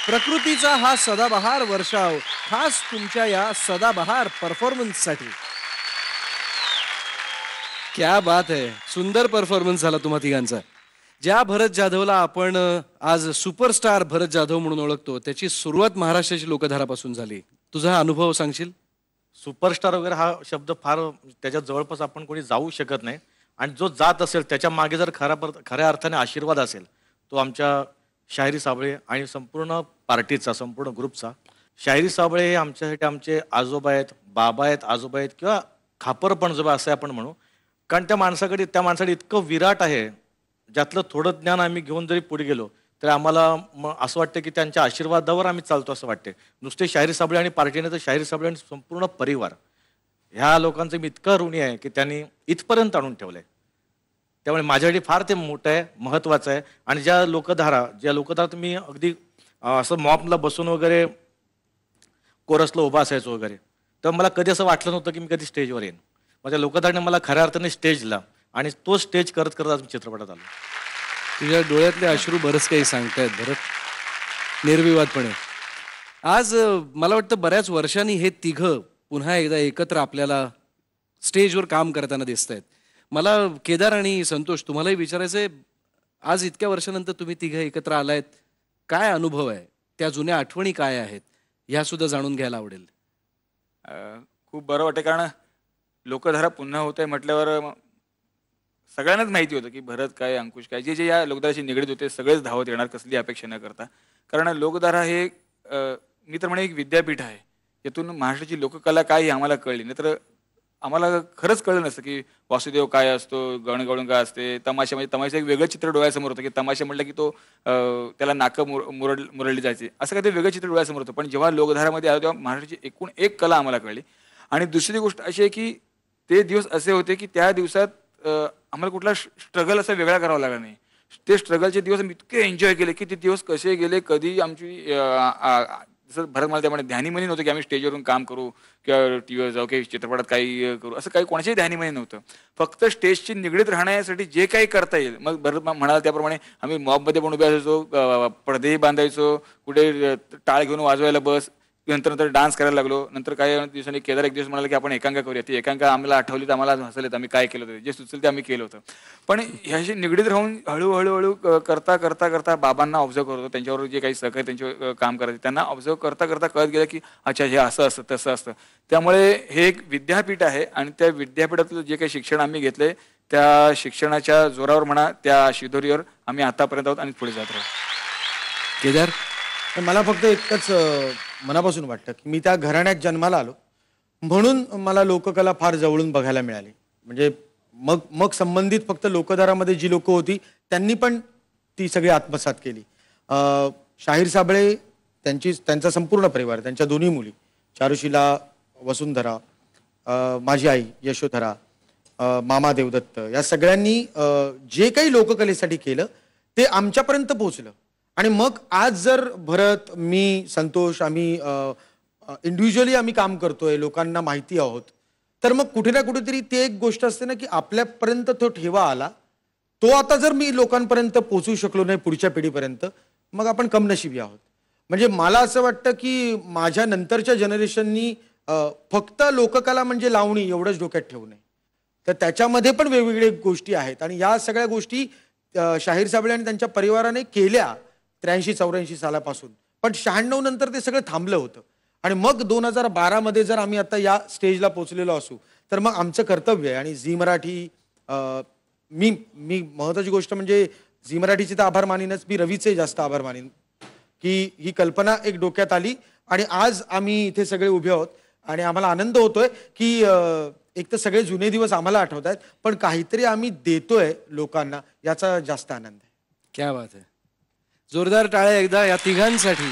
प्रकृतीचा हा सदाबहार वर्षाव खास तुमच्या या सदाबहार परफॉर्मन्स साठी। क्या बात है, सुंदर परफॉर्मन्स झाला तुम्हा तिघांचा। ज्या भरत जाधवला आपण आज सुपरस्टार भरत जाधव म्हणून ओळखतो त्याची सुरुवात महाराष्ट्राची लोकधारापासून झाली। तुझा अनुभव सांगशील? सुपरस्टार वगैरे हा शब्द फार त्याच्या जवळपास आपण कोणी जाऊ शकत नाही, आणि जो जात असेल त्याच्या मागे जर खऱ्या अर्थाने आशीर्वाद असेल तो आमच्या शाहिरी साबळे आणि संपूर्ण पार्टीचा, संपूर्ण ग्रुपचा। शाहिरी साबळे हे आमच्यासाठी आमचे आजोबा आहेत, बाबा आहेत, आजोबा आहेत किंवा खापर पणजोबा असं आपण म्हणू, कारण त्या माणसाकडे इतकं विराट आहे ज्यातलं थोडं ज्ञान आम्ही घेऊन जरी पुढे गेलो तर आम्हाला असं वाटतं की त्यांच्या आशीर्वादावर आम्ही चालतो असं वाटते। नुसते शाहिरी साबळे आणि पार्टीने तर शाहिरी साबळे आणि संपूर्ण परिवार ह्या लोकांचं मी इतकं ऋणी आहे की त्यांनी इथपर्यंत आणून ठेवलंय। त्यामुळे माझ्यासाठी फार ते मोठं आहे, महत्त्वाचं आहे। आणि ज्या लोकधारा तुम्ही अगदी असं मॉपला बसून वगैरे कोरसला उभा असायचो वगैरे, तर मला कधी असं वाटलं नव्हतं की मी कधी स्टेजवर येईन। माझ्या लोकधाराने मला खऱ्या अर्थाने स्टेजला, आणि तो स्टेज करत करत आज चित्रपटात आलो। तुझ्या डोळ्यातले अश्रू बरंच काही सांगतायत भरत, निर्विवादपणे। आज मला वाटतं बऱ्याच वर्षांनी हे तिघं पुन्हा एकदा एकत्र आपल्याला स्टेजवर काम करताना दिसत आहेत। मला केदार आणि संतोष तुम्हालाही विचारायचंय, आज इतक्या वर्षानंतर तुम्ही तिघं एकत्र आलायत, काय अनुभव आहे, त्या जुन्या आठवणी काय आहेत, ह्या सुद्धा जाणून घ्यायला आवडेल. खूप बरं वाटतं, कारण लोकधारा पुन्हा होत आहे म्हटल्यावर सगळ्यांनाच माहिती होतं की भरत काय, अंकुश काय, जे जे या लोकधाराशी निगडीत होते सगळेच धावत येणार, कसली अपेक्षा न करता. कारण लोकधारा हे मी तर म्हणे एक विद्यापीठ आहे, यातून महाराष्ट्राची लोककला काय ही आम्हाला कळली. नाहीतर आम्हाला खरंच कळलं नसतं की वासुदेव काय असतो, गणगवळण काय असते, तमाशा म्हणजे तमाशा एक वेगळं चित्र डोळ्यासमोर होतं की तमाशा म्हटलं की तो त्याला नाकं मुरडली जायची, असं काही ते वेगळं चित्र डोळ्यासमोर होतं. पण जेव्हा लोकधारामध्ये आलो तेव्हा महाराष्ट्राची एकूण एक कला आम्हाला कळली. आणि दुसरी गोष्ट अशी आहे की ते दिवस असे होते की त्या दिवसात आम्हाला कुठला स्ट्रगल असा वेगळा करावा लागला नाही. ते स्ट्रगलचे दिवस आम्ही इतके एन्जॉय केले की ते दिवस कसे गेले, कधी आमची जसं भरत मला त्यामुळे ध्यानीमनी नव्हतं की आम्ही स्टेजवरून काम करू किंवा टी व्हीवर जाऊ किंवा चित्रपटात काही करू, असं काही कोणाच्याही ध्यानीमनी नव्हतं. फक्त स्टेजशी निगडीत राहण्यासाठी जे काही करता येईल, मग भरत म्हणाला त्याप्रमाणे आम्ही मॉबमध्ये पण उभे असायचो, पडदेही बांधायचो, कुठे टाळ घेऊन वाजवायला बस, नंतर डान्स करायला लागलो. नंतर काही दिवसांनी केदार एक दिवस म्हणाला की आपण एकांका करूया. ती एकांका आम्हाला आठवली तर आम्हाला हसलेत, आम्ही काय केलं होतं, जे सुचलं ते आम्ही केलं होतं. पण ह्याशी निगडीत राहून हळूहळू करता करता करता बाबांना ऑब्झर्व करतो, त्यांच्यावर जे काही सहकारी त्यांचे काम करायचे त्यांना ऑब्झर्व करता करता कळत गेलं की अच्छा हे असं असतं तसं असतं. त्यामुळे हे एक विद्यापीठ आहे आणि त्या विद्यापीठातलं जे काही शिक्षण आम्ही घेतलंय त्या शिक्षणाच्या जोरावर म्हणा, त्या शिदोरीवर आम्ही आतापर्यंत आहोत आणि पुढे जात राहू. केदार, मला फक्त एकच मनापासून वाटतं की मी त्या घराण्यात जन्माला आलो म्हणून मला लोककला फार जवळून बघायला मिळाली. म्हणजे मग मग संबंधित फक्त लोकधारामध्ये जी लोक होती त्यांनी पण ती सगळी आत्मसात केली. शाहीर साबळे, त्यांचा संपूर्ण परिवार, त्यांच्या दोन्ही मुली चारुशिला, वसुंधरा, माझी आई यशोधरा, मामा देवदत्त, या सगळ्यांनी जे काही लोककलेसाठी केलं ते आमच्यापर्यंत पोहोचलं. आणि मग आज जर भरत, मी, संतोष, आम्ही इंडिव्हिज्युअली आम्ही काम करतोय, लोकांना माहिती आहोत, तर मग कुठे ना कुठेतरी ती एक गोष्ट असते ना की आपल्यापर्यंत तो ठेवा आला, तो आता जर मी लोकांपर्यंत पोहोचू शकलो नाही पुढच्या पिढीपर्यंत, मग आपण कमनशिबी आहोत. म्हणजे मला असं वाटतं की माझ्या नंतरच्या जनरेशननी फक्त लोककला म्हणजे लावणी एवढंच डोक्यात ठेवू नये, तर त्याच्यामध्ये पण वेगवेगळ्या गोष्टी आहेत. आणि या सगळ्या गोष्टी शाहीर साबळे आणि त्यांच्या परिवाराने केल्या 83-84 सालापासून. पण 96 नंतर ते सगळं थांबलं होतं. आणि मग 2012 मध्ये जर आम्ही आता या स्टेजला पोहोचलेलो असू तर मग आमचं कर्तव्य आहे. आणि झी मराठी, मी महत्त्वाची गोष्ट म्हणजे झी मराठीचे तर आभार मानीनच, मी रवीचे जास्त आभार मानीन की ही कल्पना एक डोक्यात आली आणि आज आम्ही इथे सगळे उभे आहोत. आणि आम्हाला आनंद होतोय की एक तर सगळे जुने दिवस आम्हाला आठवत आहेत, पण काहीतरी आम्ही देतोय लोकांना, याचा जास्त आनंद आहे. क्या बात आहे. जोरदार टाळ्या एकदा या तिघांसाठी.